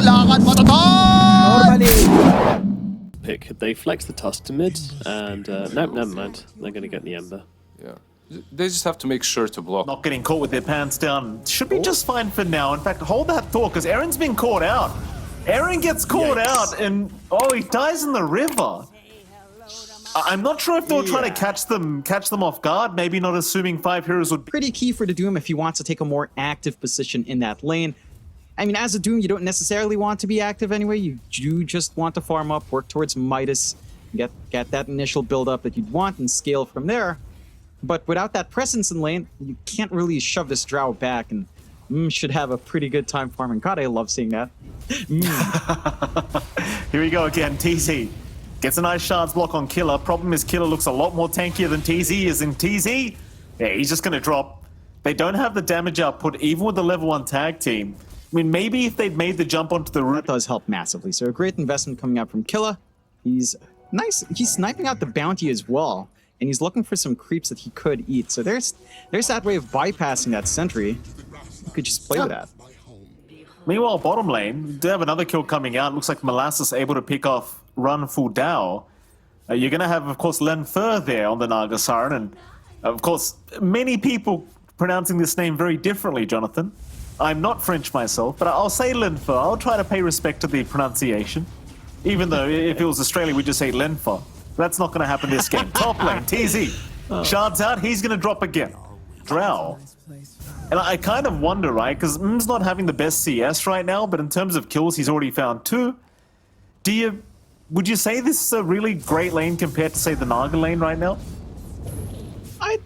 Kailangan matatag! Normally. Pick. They flex the Tusk to mid, and nope, never mind. They're going to get the Ember. Yeah. They just have to make sure to block. Not getting caught with their pants down. Should be just fine for now. In fact, hold that thought, because Aaron's been caught out. Aaron gets caught out, and oh, he dies in the river. I'm not sure if they were trying to catch them off guard. Maybe not assuming 5 heroes would be. Pretty key for the Doom if he wants to take a more active position in that lane. I mean, as a Doom, you don't necessarily want to be active anyway. You do just want to farm up, work towards Midas, get that initial build up that you'd want, and scale from there. But without that presence in lane, you can't really shove this Drow back, and should have a pretty good time farming. God, I love seeing that. Here we go again, TZ. Gets a nice shards block on Killer. Problem is Killer looks a lot more tankier than TZ is in TZ. Yeah, he's just going to drop. They don't have the damage output, even with the level 1 tag team. I mean, maybe if they'd made the jump onto the root. That does help massively. So a great investment coming out from Killer. He's nice. He's sniping out the bounty as well. And he's looking for some creeps that he could eat. So there's that way of bypassing that sentry. You could just play with that. Meanwhile, bottom lane, we do have another kill coming out. Looks like Molasses able to pick off Run Full Dao. You're going to have, of course, Len Fur there on the Naga Siren. And, of course, many people pronouncing this name very differently, Jonathan. I'm not French myself, but I'll say Len Fur. I'll try to pay respect to the pronunciation. Even though if it was Australia, we'd just say Len Fur. That's not going to happen this game. Top lane, TZ. Shards out, he's going to drop again. Drow. And I kind of wonder, right? Because M's not having the best CS right now, but in terms of kills, he's already found 2. Would you say this is a really great lane compared to, say, the Naga lane right now?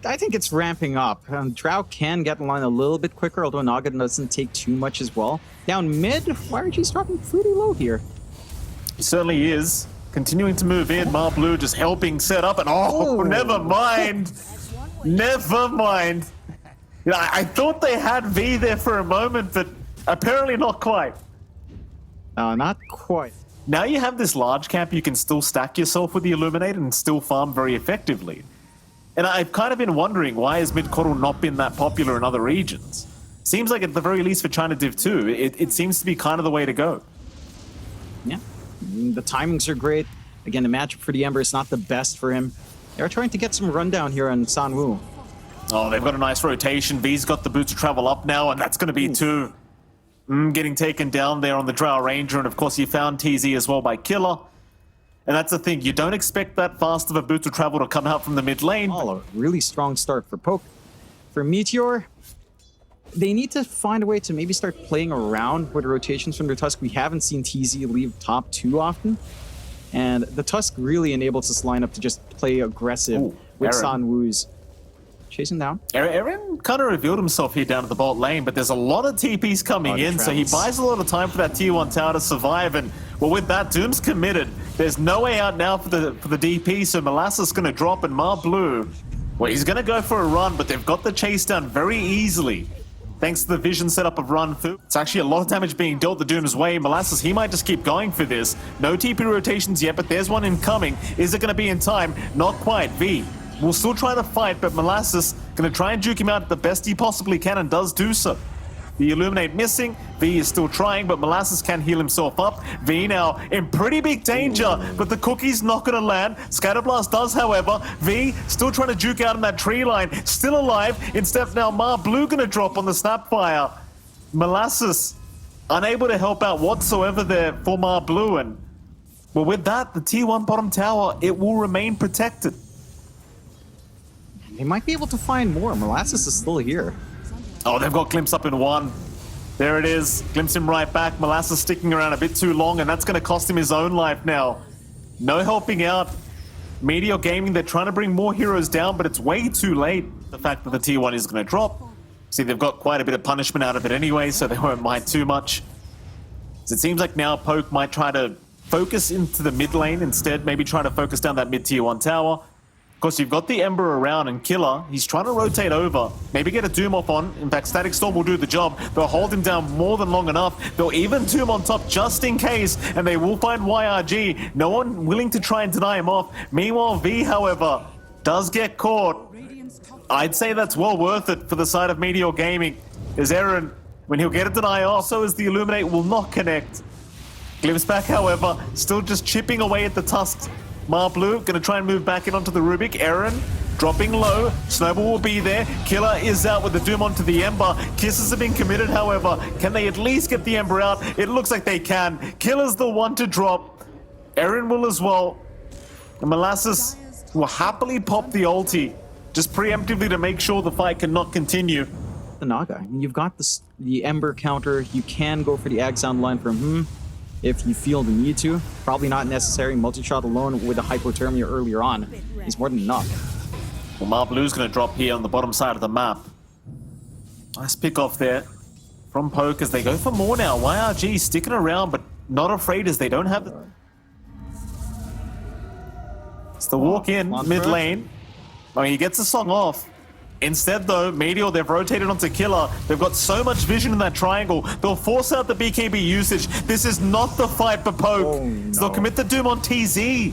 I think it's ramping up. Drow can get in line a little bit quicker, although Naga doesn't take too much as well. Down mid, YRG's dropping pretty low here. He certainly is. Continuing to move in, Mar Blue just helping set up, and never mind. Never mind. You know, I thought they had V there for a moment, but apparently not quite. Not quite. Now you have this large camp, you can still stack yourself with the Illuminate and still farm very effectively. And I've kind of been wondering, why has Mid-Coddle not been that popular in other regions? Seems like at the very least for China Div 2, it seems to be kind of the way to go. Yeah, the timings are great. Again, the matchup for the Ember is not the best for him. They're trying to get some rundown here on Sanwu. Oh, they've got a nice rotation. V's got the boots to travel up now, and that's going to be 2. Getting taken down there on the Drow Ranger, and of course you found TZ as well by Killer. And that's the thing, you don't expect that fast of a boot to travel to come out from the mid lane. Oh, a really strong start for Poke. For Meteor, they need to find a way to maybe start playing around with rotations from their Tusk. We haven't seen TZ leave top 2 often. And the Tusk really enables this lineup to just play aggressive with Sanwu's. Chasing down. Aaron kind of revealed himself here down at the bot lane, but there's a lot of TPs coming in, so he buys a lot of time for that tier 1 tower to survive. And well, with that, Doom's committed. There's no way out now for the DP, so Molasses is going to drop, and Mar Blue, well, he's going to go for a run, but they've got the chase down very easily. Thanks to the vision setup of Run Fu. It's actually a lot of damage being dealt the Doom's way. Molasses, he might just keep going for this. No TP rotations yet, but there's one incoming. Is it going to be in time? Not quite. V will still try to fight, but Molasses going to try and juke him out the best he possibly can, and does do so. The Illuminate missing. V is still trying, but Molasses can heal himself up. V now in pretty big danger, but the cookie's not going to land. Scatterblast does, however. V still trying to juke out in that tree line. Still alive. Instead now Mar Blue going to drop on the Snapfire. Molasses unable to help out whatsoever there for Mar Blue. And well, with that, the T1 bottom tower, it will remain protected. They might be able to find more. Molasses is still here. Oh, they've got Glimpse up in 1. There it is. Glimpse him right back. Molasses sticking around a bit too long, and that's going to cost him his own life now. No helping out. Meteor Gaming, they're trying to bring more heroes down, but it's way too late. The fact that the tier 1 is going to drop. See, they've got quite a bit of punishment out of it anyway, so they won't mind too much. So it seems like now Poke might try to focus into the mid lane instead, maybe try to focus down that mid tier 1 tower. Of course, you've got the Ember around, and Killer, he's trying to rotate over. Maybe get a Doom off on. In fact, Static Storm will do the job. They'll hold him down more than long enough. They'll even Doom on top just in case, and they will find YRG. No one willing to try and deny him off. Meanwhile, V, however, does get caught. I'd say that's well worth it for the side of Meteor Gaming. As Aaron, when he'll get a deny off, so as the Illuminate will not connect. Glimpse back, however, still just chipping away at the tusks. Blue gonna try and move back in onto the Rubik. Aaron dropping low. Snowball will be there. Killer is out with the Doom onto the Ember. Kisses have been committed, however. Can they at least get the Ember out? It looks like they can. Killer's the one to drop. Aaron will as well. And Molasses will happily pop the ulti, just preemptively to make sure the fight cannot continue. The Naga. I mean, you've got the Ember counter. You can go for the Exxon line from him if you feel the need to. Probably not necessary. Multi-shot alone with a hypothermia earlier on is more than enough. Well, Blue's going to drop here on the bottom side of the map. Nice pick off there from Poke as they go for more now. YRG sticking around, but not afraid as they don't have the... It's the walk in mid lane. I mean, he gets the song off. Instead, though, Meteor, they've rotated onto Killer. They've got so much vision in that triangle. They'll force out the BKB usage. This is not the fight for Poke. Oh, no. So they'll commit the Doom on TZ.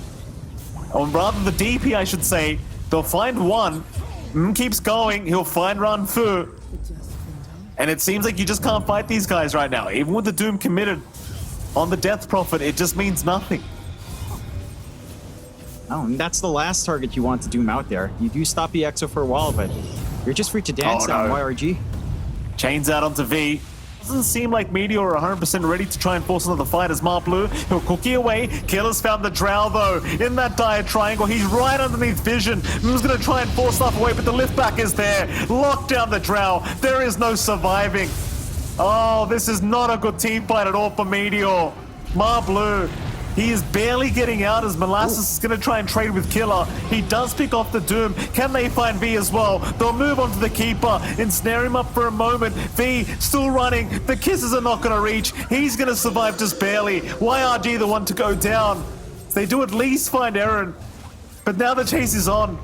Or rather, the DP, I should say. They'll find one. Keeps going. He'll find Ranfu. And it seems like you just can't fight these guys right now. Even with the Doom committed on the Death Prophet, it just means nothing. Oh, and that's the last target you want to Doom out there. You do stop the EXO for a while, but you're just free to dance down YRG. Chains out onto V. Doesn't seem like Meteor are 100% ready to try and force another fight as Blue. He'll cookie away. Killer's found the Drow, though, in that dire triangle. He's right underneath vision. He's going to try and force stuff away, but the lift back is there. Lock down the Drow. There is no surviving. Oh, this is not a good team fight at all for Meteor. Blue. He is barely getting out as Molasses is going to try and trade with Killer. He does pick off the Doom. Can they find V as well? They'll move on to the Keeper, ensnare him up for a moment. V still running. The kisses are not going to reach. He's going to survive just barely. YRG the one to go down. They do at least find Aaron. But now the chase is on.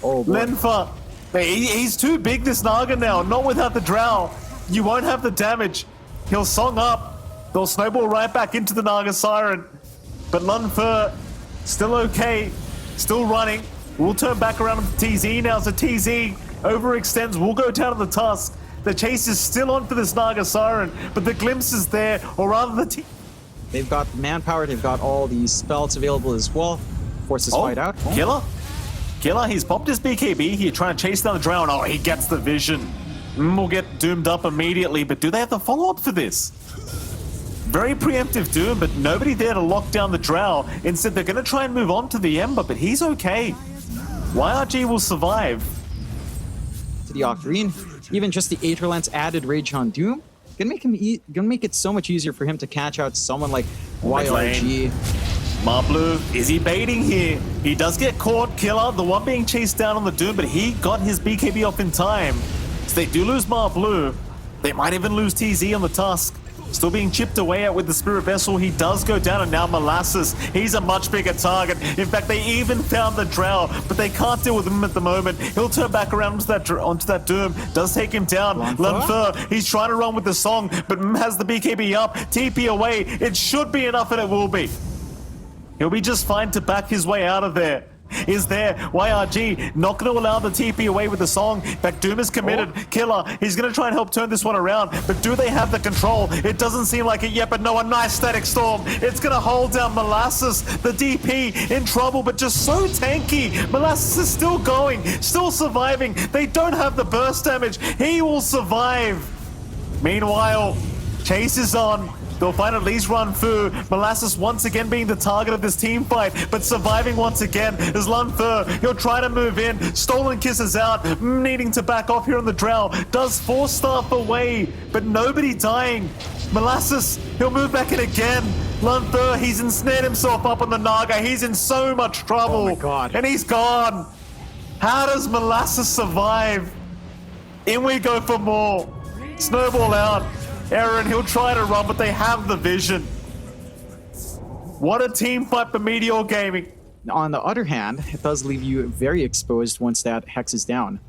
Oh, boy. Lenfa. He's too big, this Naga now. Not without the Drow. You won't have the damage. He'll song up. They'll snowball right back into the Naga Siren. But Lunfer, still okay, still running. We'll turn back around to TZ now, so TZ overextends, we'll go down to the Tusk. The chase is still on for this Naga Siren, but the glimpse is there, or rather the They've got manpower, they've got all these spells available as well. Forces fight out. Killer, he's popped his BKB here, trying to chase down the Drown. Oh, he gets the vision. Will get doomed up immediately, but do they have the follow-up for this? Very preemptive Doom, but nobody there to lock down the Drow. Instead, they're going to try and move on to the Ember, but he's okay. YRG will survive. To the Octarine, even just the Aetherlance added Rage on Doom, gonna make it so much easier for him to catch out someone like YRG. Blue, is he baiting here? He does get caught, Killer, the one being chased down on the Doom, but he got his BKB off in time. So they do lose Blue. They might even lose TZ on the Tusk. Still being chipped away at with the Spirit Vessel. He does go down, and now Molasses. He's a much bigger target. In fact, they even found the Drow, but they can't deal with him at the moment. He'll turn back around onto that Doom. Does take him down. Lunfer, he's trying to run with the song, but has the BKB up. TP away. It should be enough, and it will be. He'll be just fine to back his way out of there. Is there. YRG not going to allow the TP away with the song. In fact, Doom is committed. Killer, he's going to try and help turn this one around. But do they have the control? It doesn't seem like it yet, but no, a nice static storm. It's going to hold down Molasses. The DP in trouble, but just so tanky. Molasses is still going, still surviving. They don't have the burst damage. He will survive. Meanwhile, chase is on. They'll find at least Ranfu. Molasses once again being the target of this team fight, but surviving once again is Lunfer. He'll try to move in. Stolen Kisses out, needing to back off here on the Drow. Does force staff away, but nobody dying. Molasses, he'll move back in again. Lunfer, he's ensnared himself up on the Naga. He's in so much trouble. Oh my God. And he's gone. How does Molasses survive? In we go for more. Snowball out. Aaron, he'll try to run, but they have the vision. What a team fight for Meteor Gaming. On the other hand, it does leave you very exposed once that Hex is down.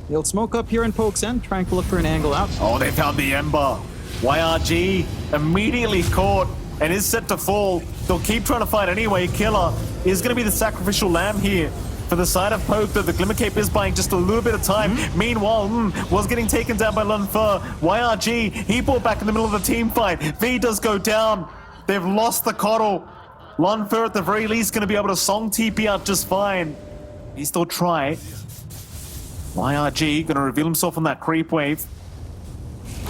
He'll smoke up here in Poke's end, trying to look for an angle out. Oh, they found the Ember. YRG immediately caught and is set to fall. They'll keep trying to fight anyway. Killer is going to be the sacrificial lamb here. For the side of Poke, though, the Glimmer Cape is buying just a little bit of time. Meanwhile, was getting taken down by Lunfer. YRG, he brought back in the middle of the team fight. V does go down. They've lost the coddle. Lunfer at the very least going to be able to song TP out just fine. He still try. YRG going to reveal himself on that creep wave.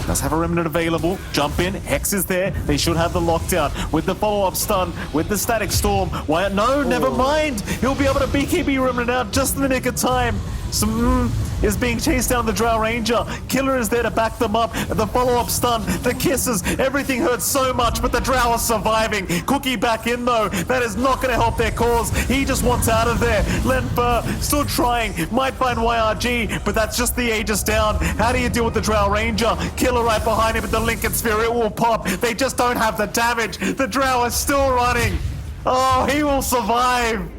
Does have a remnant available. Jump in. Hex is there. They should have the lockdown. With the follow-up stun. With the static storm. Why? No, never mind. He'll be able to BKB remnant out just in the nick of time. Some is being chased down the Drow Ranger. Killer is there to back them up. The follow-up stun. The kisses. Everything hurts so much, but the Drow are surviving. Cookie back in though. That is not going to help their cause. He just wants out of there. Lenfer still trying. Might find YRG, but that's just the Aegis down. How do you deal with the Drow Ranger? Killer right behind him with the Lincoln Sphere. It will pop. They just don't have the damage. The Drow are still running. Oh, he will survive.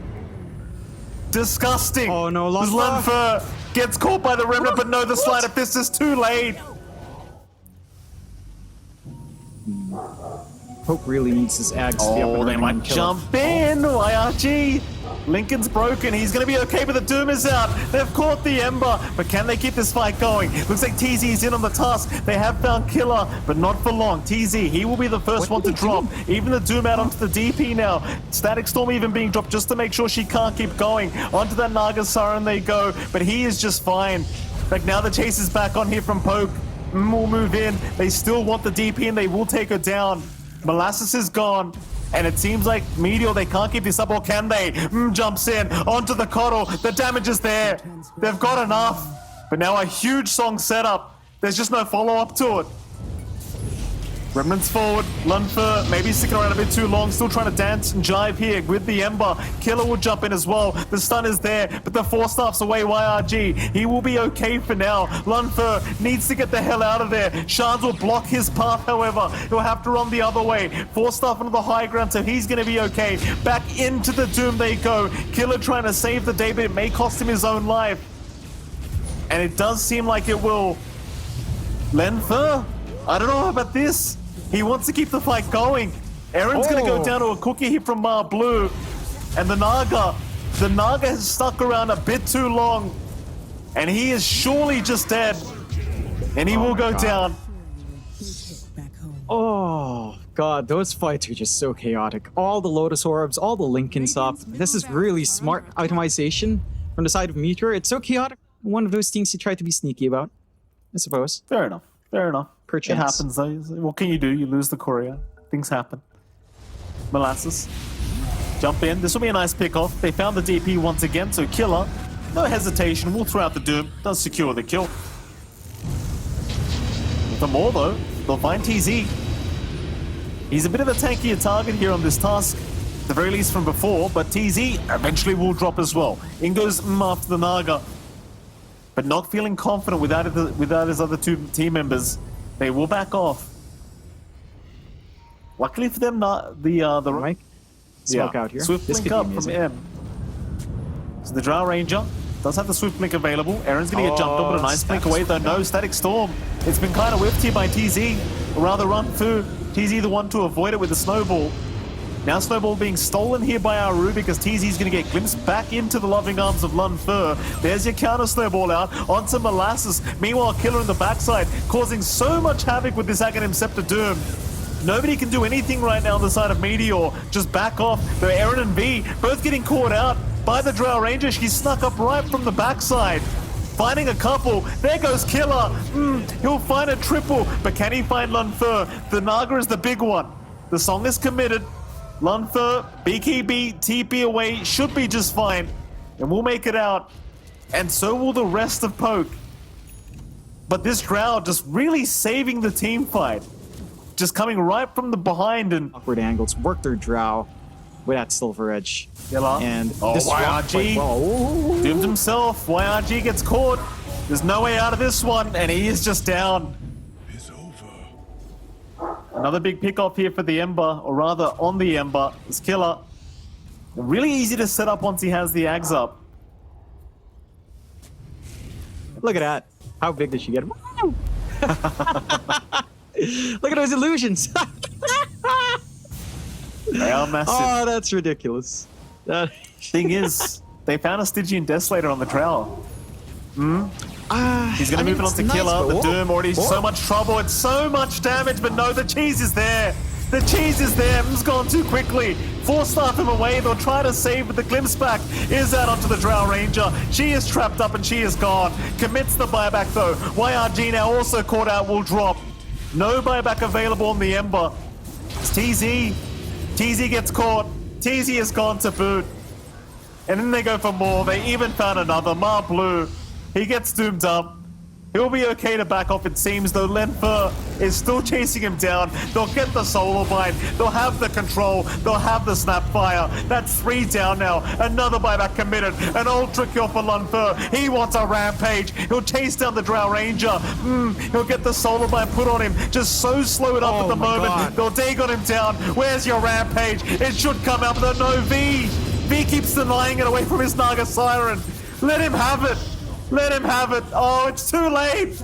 Disgusting. Oh no, Lenfer gets caught by the remnant, but no, the Sleight of Fist is too late. Pope really needs his axe to be up and Oh, they running might and kill jump in. YRG. Lincoln's broken. He's going to be okay, but the Doom is out. They've caught the Ember, but can they keep this fight going? Looks like TZ is in on the task. They have found Killer, but not for long. TZ, he will be the first one to drop. Even the Doom out onto the DP now. Static Storm even being dropped just to make sure she can't keep going. Onto that Naga Siren they go, but he is just fine. Like now the chase is back on here from Poke. Will move in. They still want the DP and they will take her down. Molasses is gone. And it seems like Meteor, they can't keep this up, or can they? Jumps in, onto the coddle. The damage is there. They've got enough. But now a huge song setup. There's just no follow-up to it. Remnants forward. Lunfer maybe sticking around a bit too long. Still trying to dance and jive here with the Ember. Killer will jump in as well. The stun is there, but the Force Staff's away. YRG. He will be okay for now. Lunfer needs to get the hell out of there. Shards will block his path, however. He'll have to run the other way. Force Staff onto the high ground, so he's going to be okay. Back into the Doom they go. Killer trying to save the day, but it may cost him his own life. And it does seem like it will. Lunfer? I don't know about this. He wants to keep the fight going. Aaron's going to go down to a cookie here from Blue. And the Naga has stuck around a bit too long. And he is surely just dead. And he will go down. Oh god, those fights are just so chaotic. All the Lotus Orbs, all the Lincolns up. This is really smart itemization from the side of Meteor. It's so chaotic. One of those things he tried to be sneaky about, I suppose. Fair enough. Fair enough. Perchance. It happens though. What can you do? You lose the courier. Things happen. Molasses. Jump in. This will be a nice pick-off. They found the DP once again, so Killer, no hesitation, will throw out the Doom. Does secure the kill. For more though, they'll find TZ. He's a bit of a tankier target here on this task, at the very least from before, but TZ eventually will drop as well. In goes after the Naga. But not feeling confident without his other two team members. They will back off. Luckily for them, not the Mike, smoke out here. Swift This blink could up be from amazing. M. So the Drow Ranger does have the Swift blink available. Aaron's gonna get jumped on, but a nice blink away though. No Static Storm. It's been kind of whiffed here by TZ, or rather Run Fu. TZ the one to avoid it with the Snowball. Now Snowball being stolen here by Aru because TZ's going to get glimpsed back into the loving arms of Lunfer. There's your counter Snowball out onto Molasses. Meanwhile, Killer in the backside causing so much havoc with this Aghanim Scepter Doom. Nobody can do anything right now on the side of Meteor. Just back off. Though Aaron and V both getting caught out by the Drow Ranger. She snuck up right from the backside. Finding a couple. There goes Killer. He'll find a triple. But can he find Lunfer? The Naga is the big one. The song is committed. Lunfer, BKB, TP away, should be just fine. And we'll make it out. And so will the rest of Poke. But this Drow just really saving the team fight. Just coming right from the behind and... Awkward angles, work their Drow with that Silver Edge. Killer. And this YRG doomed himself. YRG gets caught. There's no way out of this one. And he is just down. Another big pick-off here for the Ember, or rather on the Ember, is Killer. Really easy to set up once he has the Ags up. Look at that. How big did she get him? Look at those illusions. They are massive. Oh, that's ridiculous. Thing is, they found a Stygian Desolator on the Trowel. He's going to move it on to nice, Killer. but The Doom already so much trouble. It's so much damage, but no, the cheese is there. The cheese is there. It's gone too quickly. Force-staff him away. They'll try to save, but the glimpse back is out onto the Drow Ranger. She is trapped up and she is gone. Commits the buyback though. YRG now also caught out, will drop. No buyback available on the Ember. It's TZ. TZ gets caught. TZ is gone to boot. And then they go for more. They even found another. Mar Blue. He gets doomed up. He'll be okay to back off, it seems, though Lenfer is still chasing him down. They'll get the Solar Bind. They'll have the control. They'll have the Snapfire. That's 3 down now. Another buyback committed. An ultra kill for Lenfer. He wants a rampage. He'll chase down the Drow Ranger. He'll get the Solar Bind put on him. Just so slowed up at the moment. God. They'll Dagon him down. Where's your rampage? It should come out, but no V. V keeps denying it away from his Naga Siren. Let him have it. Let him have it. Oh, it's too late.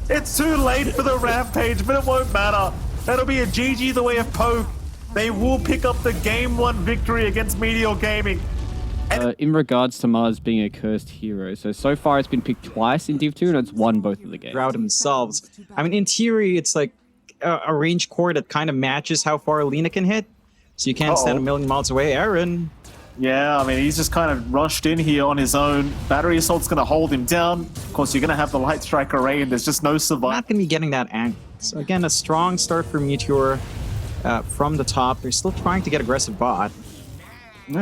It's too late for the rampage, but it won't matter. That'll be a GG the way of Poke. They will pick up the game 1 victory against Meteor Gaming. In regards to Mars being a cursed hero, so far it's been picked twice in Div 2 and it's won both of the games. Drow themselves. I mean, in theory, it's like a range core that kind of matches how far Alina can hit. So you can't stand a million miles away. Aaron. Yeah, I mean, he's just kind of rushed in here on his own. Battery Assault's going to hold him down. Of course, you're going to have the Light Strike Array, and there's just no survival. Not going to be getting that angle. So again, a strong start for Meteor from the top. They're still trying to get aggressive bot.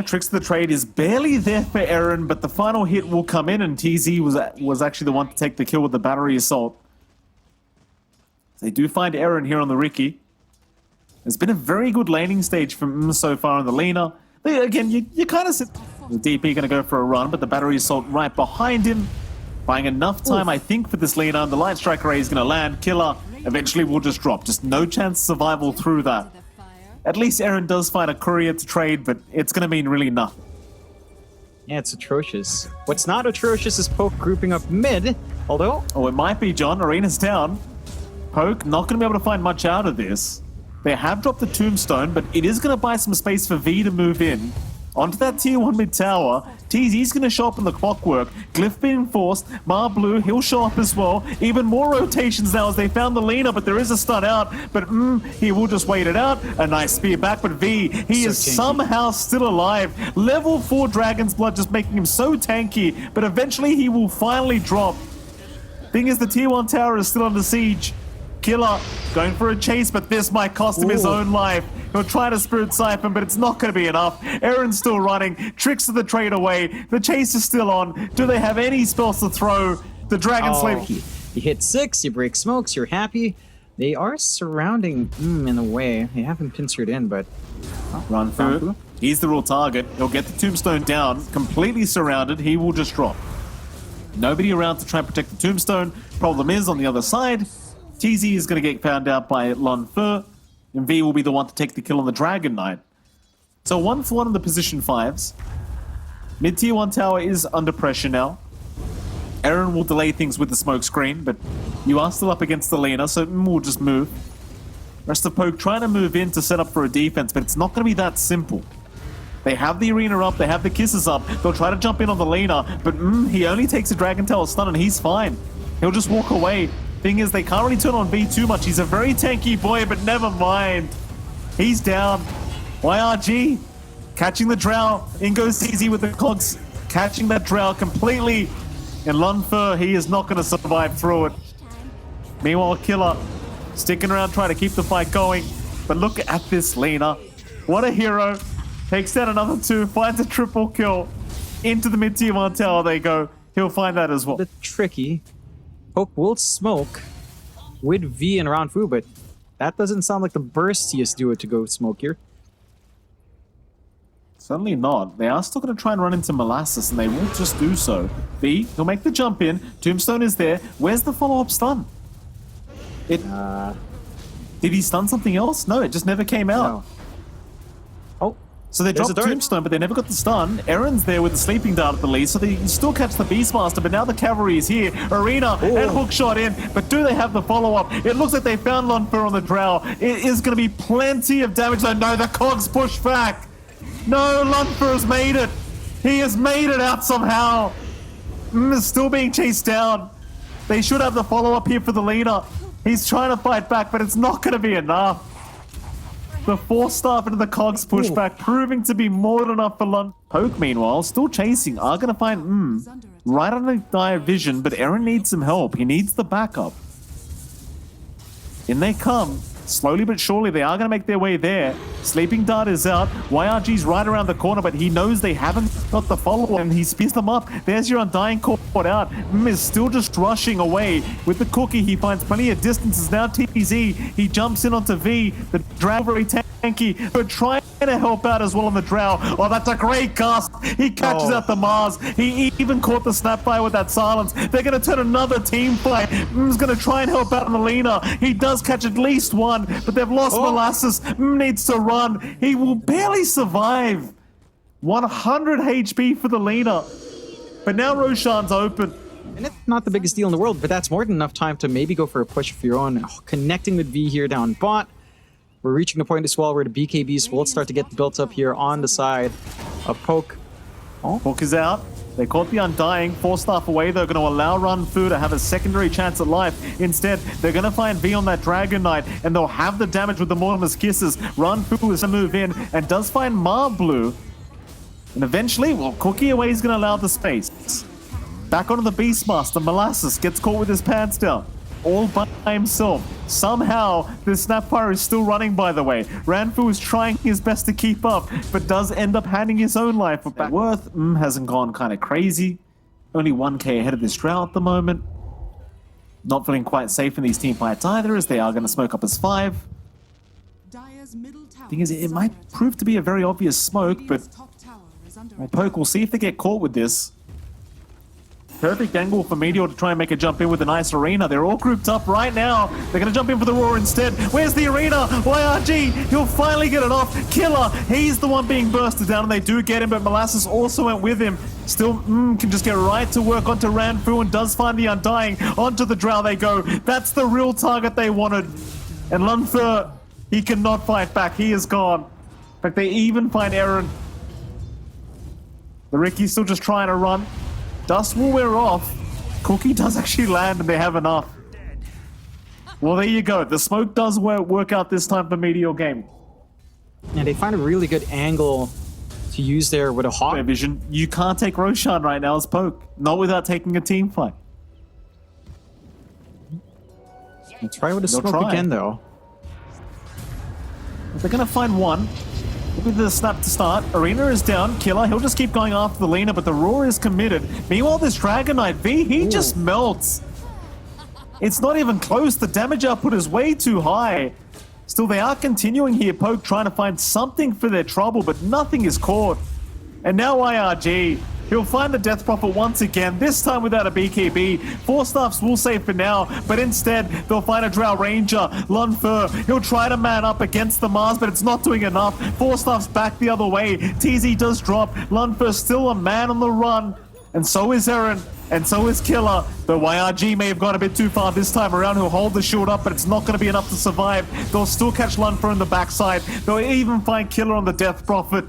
Tricks of the Trade is barely there for Aaron, but the final hit will come in, and TZ was actually the one to take the kill with the Battery Assault. They do find Aaron here on the Ricky. It's been a very good laning stage from so far on the Lina. Again, you kind of sit... The DP going to go for a run, but the Battery Assault right behind him. Buying enough time, I think, for this Lina. And the Light Strike Array is going to land. Killer eventually will just drop. Just no chance of survival through that. At least Aaron does find a courier to trade, but it's going to mean really nothing. Yeah, it's atrocious. What's not atrocious is Poke grouping up mid, although... Oh, it might be, John. Arena's down. Poke not going to be able to find much out of this. They have dropped the Tombstone, but it is going to buy some space for V to move in. Onto that tier 1 mid tower. TZ's going to show up in the clockwork. Glyph being forced. Mar Blue, he'll show up as well. Even more rotations now as they found the Lina, but there is a stun out. But he will just wait it out. A nice spear back, but V, he is somehow still alive. Level 4 Dragon's Blood just making him so tanky, but eventually he will finally drop. Thing is, the tier 1 tower is still under siege. Killer going for a chase, but this might cost him his own life. He'll try to Spirit Siphon, but it's not going to be enough. Aaron's still running. Tricks of the Trade away. The chase is still on. Do they have any spells to throw? The Dragon Slave... You hit 6, you break smokes, you're happy. They are surrounding in a way. They haven't pincered in, but... Run through. He's the real target. He'll get the Tombstone down. Completely surrounded. He will just drop. Nobody around to try and protect the Tombstone. Problem is, on the other side... TZ is going to get found out by Lunfer, and V will be the one to take the kill on the Dragon Knight. So 1-for-1 in the position 5s. Mid-tier 1 tower is under pressure now. Aaron will delay things with the smoke screen, but you are still up against the Lina, so we'll just move. Rest of Poke trying to move in to set up for a defense, but it's not going to be that simple. They have the arena up, they have the kisses up, they'll try to jump in on the Lina, but he only takes a Dragon Tower stun and he's fine. He'll just walk away. Thing is, they can't really turn on V too much. He's a very tanky boy, but never mind. He's down. YRG catching the Drow. In goes CZ with the cogs, catching that Drow completely. And Lunfer, he is not going to survive through it. Meanwhile, Killer sticking around trying to keep the fight going. But look at this Lina. What a hero. Takes down another 2, finds a triple kill. Into the mid-tier 1 tower they go. He'll find that as well. A bit tricky. Poke will smoke with V and around Fu, but that doesn't sound like the burstiest duo to go smoke here. Certainly not. They are still going to try and run into Molasses, and they will just do so. V, he'll make the jump in. Tombstone is there. Where's the follow-up stun? Did he stun something else? No, it just never came out. No. Oh. So they dropped Tombstone, but they never got the stun. Aaron's there with the Sleeping Dart at the lead, so they can still catch the Beastmaster, but now the Cavalry is here. Arena and Hookshot in, but do they have the follow-up? It looks like they found Lunfer on the Drow. It is going to be plenty of damage, though. No, the cogs push back. No, Lunfer has made it. He has made it out somehow. Is still being chased down. They should have the follow-up here for the leader. He's trying to fight back, but it's not going to be enough. The 4-star into the cogs pushback, proving to be more than enough for Lund. Poke, meanwhile, still chasing. Are going to find right under dire vision, but Aaron needs some help. He needs the backup. In they come. Slowly but surely, they are going to make their way there. Sleeping Dart is out. YRG's right around the corner, but he knows they haven't got the follow, and he speeds them up. There's your Undying caught out. Is still just rushing away. With the cookie, he finds plenty of distances. Now TPZ, he jumps in onto V. The Drow very tanky, but trying to help out as well on the Drow. Oh, that's a great cast. He catches out the Mars. He even caught the Snapfire with that silence. They're going to turn another team fight. Is going to try and help out on the Lina. He does catch at least one, but they've lost Molasses. Needs to run. He will barely survive. 100 HP for the Lina. But now Roshan's open. And it's not the biggest deal in the world, but that's more than enough time to maybe go for a push of your own. Connecting with V here down bot. We're reaching a point as well where the BKBs will start to get built up here on the side of Poke. Poke is out. They caught the Undying. 4-staff away. They're going to allow Runfu to have a secondary chance at life. Instead, they're going to find V on that Dragon Knight, and they'll have the damage with the Mortimer's Kisses. Runfu is to move in and does find Marblue. And eventually, well, Cookie away is going to allow the space. Back onto the Beastmaster. Molasses gets caught with his pants down. All by himself. Somehow, the Snapfire is still running, by the way. Ranfu is trying his best to keep up, but does end up handing his own life back. Worth hasn't gone kind of crazy. Only 1k ahead of this Drow at the moment. Not feeling quite safe in these team fights either, as they are going to smoke up as 5. Thing is, it might prove to be a very obvious smoke, but well, Poke, we'll see if they get caught with this. Perfect angle for Meteor to try and make a jump in with a nice Arena. They're all grouped up right now. They're going to jump in for the Roar instead. Where's the Arena? YRG, he'll finally get it off. Killer, he's the one being bursted down, and they do get him, but Molasses also went with him. Still, can just get right to work onto Ranfu and does find the Undying. Onto the Drow they go. That's the real target they wanted. And Lunfer, he cannot fight back. He is gone. In fact, they even find Aaron. The Ricky's still just trying to run. Dust will wear off. Cookie does actually land, and they have enough. Well, there you go. The smoke does work out this time for Meteor game. And they find a really good angle to use there with a Hawk. Vision. You can't take Roshan right now as Poke. Not without taking a team fight. Let's try with a smoke again, though. They're going to find one. With the snap to start. Arena is down. Killer, he'll just keep going after the Lina, but the Roar is committed. Meanwhile, this Dragon Knight V, he just melts. It's not even close. The damage output is way too high. Still, they are continuing here. Poke trying to find something for their trouble, but nothing is caught. And now IRG. He'll find the Death Prophet once again, this time without a BKB. 4-staffs will save for now, but instead, they'll find a Drow Ranger. Lunfer, he'll try to man up against the Mars, but it's not doing enough. 4-staffs back the other way. TZ does drop. Lunfer still a man on the run. And so is Aaron. And so is Killer. The YRG may have gone a bit too far this time around. He'll hold the shield up, but it's not going to be enough to survive. They'll still catch Lunfer in the backside. They'll even find Killer on the Death Prophet.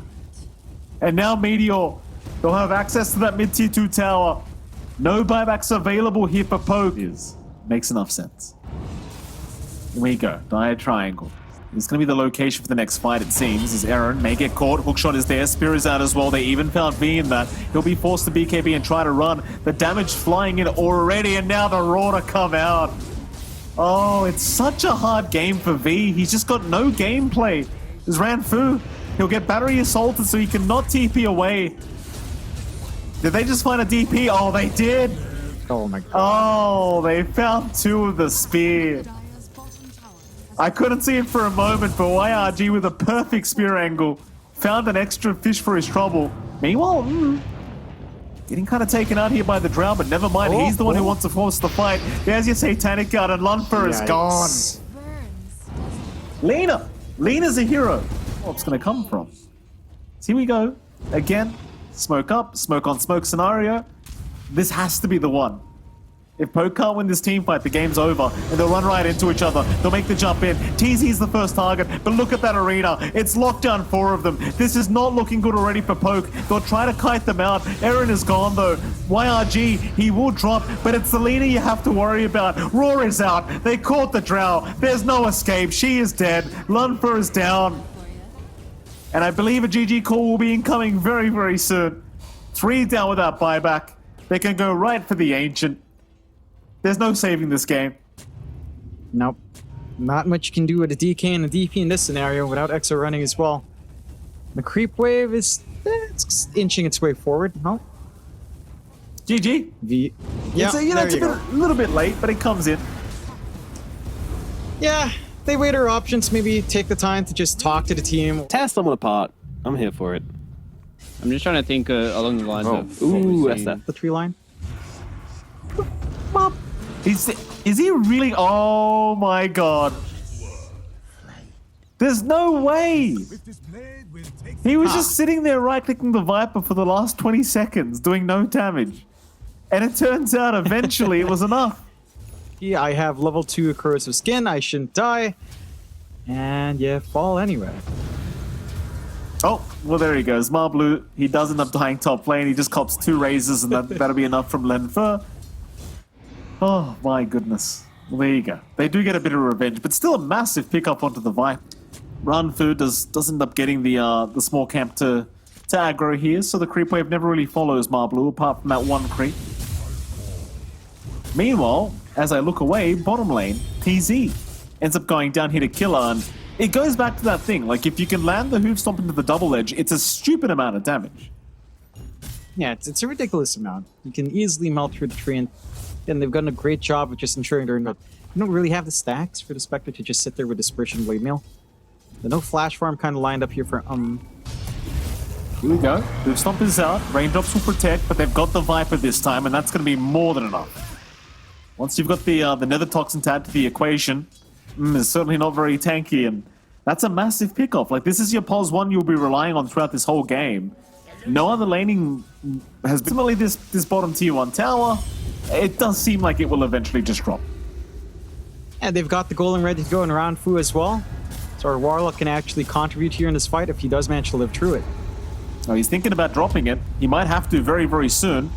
And now Meteor. They'll have access to that mid-tier 2 tower. No buybacks available here for Poke. Makes enough sense. Here we go. Dire Triangle. It's going to be the location for the next fight, it seems, as Aaron may get caught. Hookshot is there. Spear is out as well. They even found V in that. He'll be forced to BKB and try to run. The damage flying in already, and now the Roar to come out. Oh, it's such a hard game for V. He's just got no gameplay. There's Ranfu. He'll get battery assaulted, so he cannot TP away. Did they just find a DP? Oh, they did. Oh my god. Oh, they found 2 of the spear. I couldn't see it for a moment, but YRG with a perfect spear angle found an extra fish for his trouble. Meanwhile, getting kind of taken out here by the Drow, but never mind. He's the one who wants to force the fight. There's your Satanic Guard, and Lunfer is gone. Lina. Lina's a hero. What's going to come from? So here we go. Again. Smoke up, smoke on smoke scenario. This has to be the one. If Poke can't win this team fight, the game's over, and they'll run right into each other. They'll make the jump in. TZ's the first target, but look at that arena. It's locked down 4 of them. This is not looking good already for Poke. They'll try to kite them out. Eren is gone, though. YRG, he will drop, but it's the leader you have to worry about. Roar is out. They caught the Drow. There's no escape. She is dead. Lunfer is down. And I believe a GG call will be incoming very, very soon. 3 down without buyback. They can go right for the Ancient. There's no saving this game. Nope. Not much you can do with a DK and a DP in this scenario without Exo running as well. The creep wave is it's inching its way forward. No. GG. Yeah, it's a little bit late, but it comes in. Yeah, they weigh their options. Maybe take the time to just talk to the team. Tear someone apart. I'm here for it. I'm just trying to think along the lines of. Ooh, that's that. The 3 line. Mop. Is he really? Oh my god. There's no way. He was just sitting there right-clicking the Viper for the last 20 seconds, doing no damage. And it turns out eventually it was enough. Yeah, I have level 2 corrosive skin. I shouldn't die. And yeah, fall anyway. Oh, well there he goes. Marblu, he does end up dying top lane. He just cops 2 raises and that'll be enough from Lenfer. Oh my goodness. Well, there you go. They do get a bit of revenge, but still a massive pickup onto the Viper. Ranfu does end up getting the small camp to aggro here, so the creep wave never really follows Marblu apart from that 1 creep. Meanwhile, as I look away, bottom lane, TZ ends up going down here to Killer, and it goes back to that thing, like if you can land the hoof stomp into the double edge, it's a stupid amount of damage. Yeah, it's a ridiculous amount. You can easily melt through the tree, and they've done a great job of just ensuring they're not. You don't really have the stacks for the Spectre to just sit there with Dispersion Blade Mail. The no flash farm kind of lined up here for Here we go. Hoof stomp is out. Raindrops will protect, but they've got the Viper this time, and that's going to be more than enough. Once you've got the Nether Toxin to add to the equation, it's certainly not very tanky, and that's a massive pickoff. Like, this is your pos 1 you'll be relying on throughout this whole game. No other laning has been... Similarly, this bottom tier 1 tower, it does seem like it will eventually just drop. And they've got the golem ready to go in round Fu as well. So our Warlock can actually contribute here in this fight if he does manage to live through it. Oh, he's thinking about dropping it. He might have to very, very soon.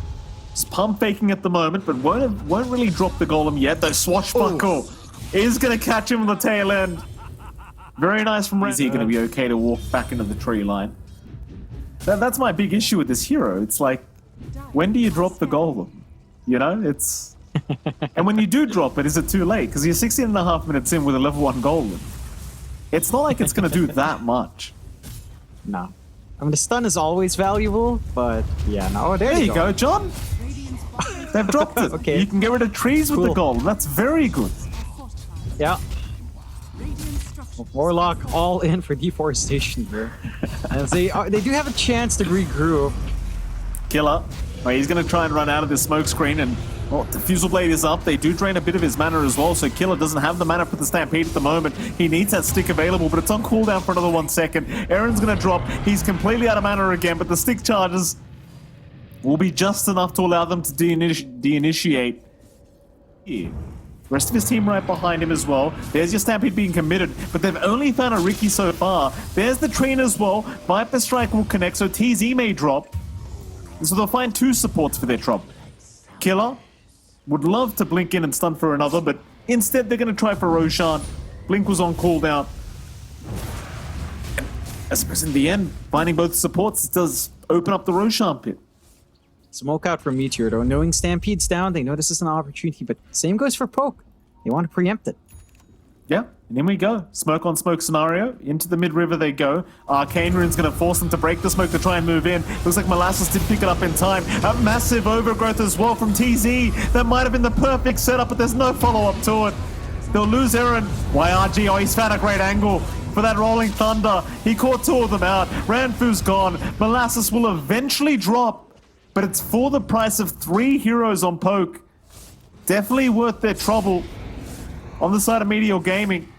He's pump faking at the moment, but won't really drop the golem yet. Though Swashbuckle is going to catch him on the tail end. Very nice from Ren. Is he going to be okay to walk back into the tree line? That's my big issue with this hero. It's like, when do you drop the golem? You know, it's... And when you do drop it, is it too late? Because you're 16.5 minutes in with a level 1 golem. It's not like it's going to do that much. No. I mean, the stun is always valuable, but yeah, no, there you go, John. They've dropped it. Okay. You can get rid of trees with the golem. That's very good. Yeah. Warlock all in for deforestation here. As they do have a chance to regroup. Killer. Oh, he's going to try and run out of this smoke screen, and Diffusal Blade is up. They do drain a bit of his mana as well, so Killer doesn't have the mana for the Stampede at the moment. He needs that stick available, but it's on cooldown for another 1 second. Eren's going to drop. He's completely out of mana again, but the stick charges will be just enough to allow them to de-initiate. Yeah. Rest of his team right behind him as well. There's your Stampede being committed, but they've only found a Riki so far. There's the train as well. Viper Strike will connect, so TZ may drop. So they'll find 2 supports for their drop. Killer would love to blink in and stun for another, but instead they're going to try for Roshan. Blink was on cooldown. I suppose in the end, finding both supports does open up the Roshan pit. Smoke out from Meteor, though. Knowing Stampede's down, they know this is an opportunity, but same goes for Poke. They want to preempt it. Yeah, and in we go. Smoke on smoke scenario. Into the mid-river they go. Arcane Rune's going to force them to break the smoke to try and move in. Looks like Molasses did pick it up in time. A massive overgrowth as well from TZ. That might have been the perfect setup, but there's no follow-up to it. They'll lose Eren. YRG, oh, he's found a great angle for that Rolling Thunder. He caught 2 of them out. Ranfu's gone. Molasses will eventually drop, but it's for the price of 3 heroes on Poke. Definitely worth their trouble. On the side of Meteor Gaming,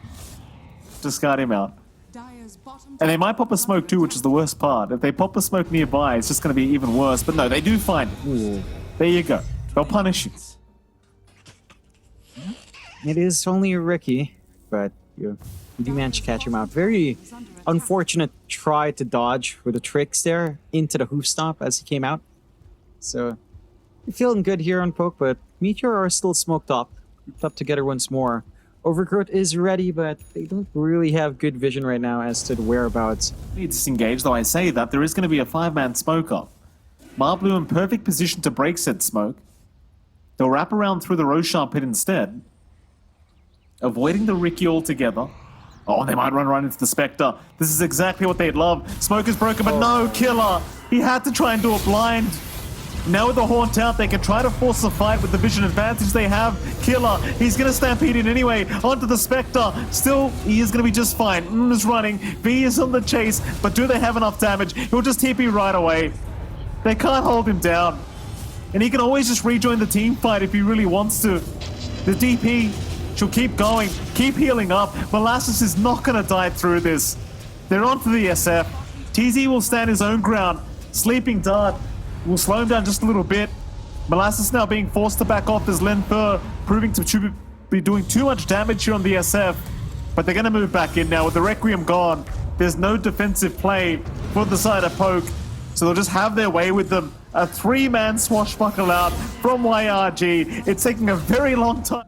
discard him out. And they might pop a smoke too, which is the worst part. If they pop a smoke nearby, it's just going to be even worse. But no, they do find it. There you go. They'll punish you. It is only Ricky, but you do manage to catch him out. Very unfortunate try to dodge with the tricks there into the hoof stomp as he came out. So, you're feeling good here on Poke, but Meteor are still smoked up. Up together once more. Overgrowth is ready, but they don't really have good vision right now as to the whereabouts. Need to disengage, though I say that there is going to be a 5-man smoke up. Marblue in perfect position to break said smoke. They'll wrap around through the Roshan pit instead, avoiding the Ricky altogether. Oh, they might run right into the Spectre. This is exactly what they'd love. Smoke is broken, but no, Killer. He had to try and do a blind. Now with the Haunt out, they can try to force a fight with the vision advantage they have. Killer, he's going to stampede in anyway, onto the Spectre. Still, he is going to be just fine. Is running, V is on the chase, but do they have enough damage? He'll just TP right away. They can't hold him down. And he can always just rejoin the team fight if he really wants to. The DP, she'll keep going, keep healing up. Molasses is not going to die through this. They're onto the SF. TZ will stand his own ground. Sleeping Dart will slow him down just a little bit. Molasses now being forced to back off as Lenfer proving to be doing too much damage here on the SF. But they're going to move back in now with the Requiem gone. There's no defensive play for the side of Poke. So they'll just have their way with them. A 3-man swashbuckle out from YRG. It's taking a very long time.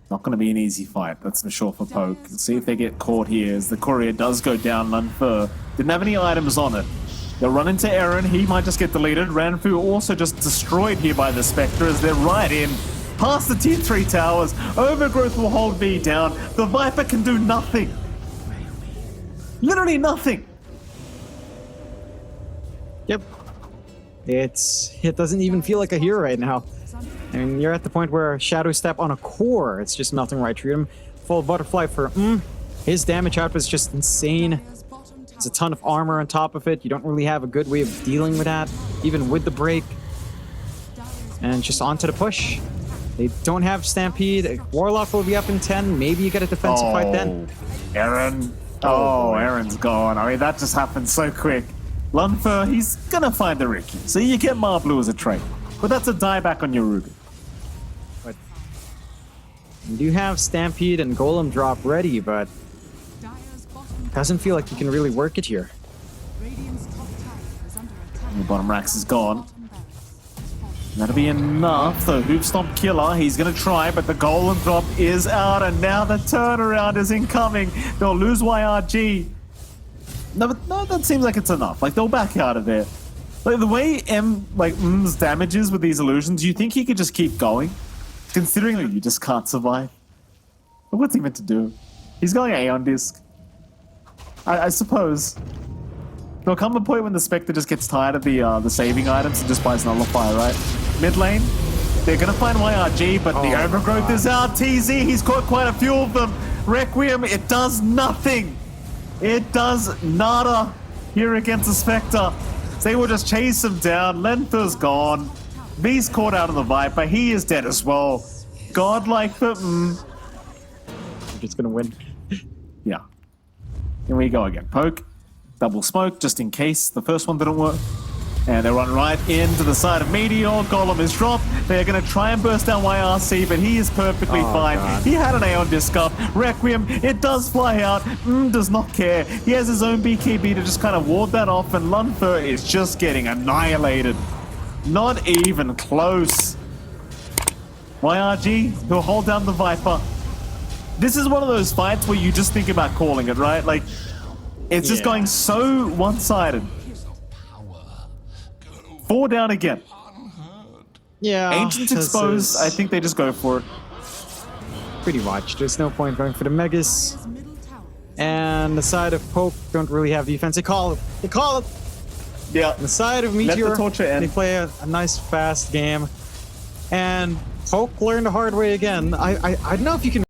Not going to be an easy fight, that's for sure for Poke. Let's see if they get caught here as the courier does go down. Lenfer didn't have any items on it. They'll run into Aaron, he might just get deleted. Ranfu also just destroyed here by the Spectre as they're right in. Past the tier 3 towers, Overgrowth will hold V down. The Viper can do nothing. Literally nothing. Yep. It doesn't even feel like a hero right now. I mean, you're at the point where Shadow Step on a core, it's just melting right through him. Full Butterfly for his damage output is just insane. There's a ton of armor on top of it. You don't really have a good way of dealing with that, even with the break. And just onto the push. They don't have Stampede. Warlock will be up in 10. Maybe you get a defensive fight then. Aaron. Oh, Aaron's gone. I mean, that just happened so quick. Lunfer, he's gonna find the Ricky. So you get Marblue as a trade. But that's a dieback on your Ruby. But you do have Stampede and Golem drop ready, but doesn't feel like you can really work it here. The bottom racks is gone. That'll be enough. The Hoof Stomp Killer, he's going to try, but the Golem drop is out, and now the turnaround is incoming. They'll lose YRG. No, but no, that seems like it's enough. Like, they'll back out of there. Like, the way M's damage is with these illusions, you think he could just keep going? Considering that you just can't survive. But what's he meant to do? He's going Aeon Disc. I suppose. There'll come a point when the Spectre just gets tired of the saving items and just buys Nullify, right? Mid lane, they're gonna find YRG, but the Overgrowth is out. TZ, he's caught quite a few of them. Requiem, it does nothing. It does nada here against the Spectre. They will just chase him down. Lenther's gone. V's caught out of the Viper. He is dead as well. Godlike for You're just gonna win. Yeah. Here we go again. Poke. Double smoke, just in case the first one didn't work. And they run right into the side of Meteor. Golem is dropped. They're going to try and burst down YRC, but he is perfectly fine. God. He had an Aeon Disc up. Requiem, it does fly out. Does not care. He has his own BKB to just kind of ward that off, and Lunfer is just getting annihilated. Not even close. YRG, he'll hold down the Viper. This is one of those fights where you just think about calling it, right? Like, it's just going so one-sided. 4 down again. Yeah. Ancients exposed. I think they just go for it. Pretty much. There's no point going for the Megas. And the side of Poke don't really have defense. They call it. They call it. Yeah. On the side of Let Meteor, the torture end. they play a nice, fast game. And Poke learned the hard way again. I don't know if you can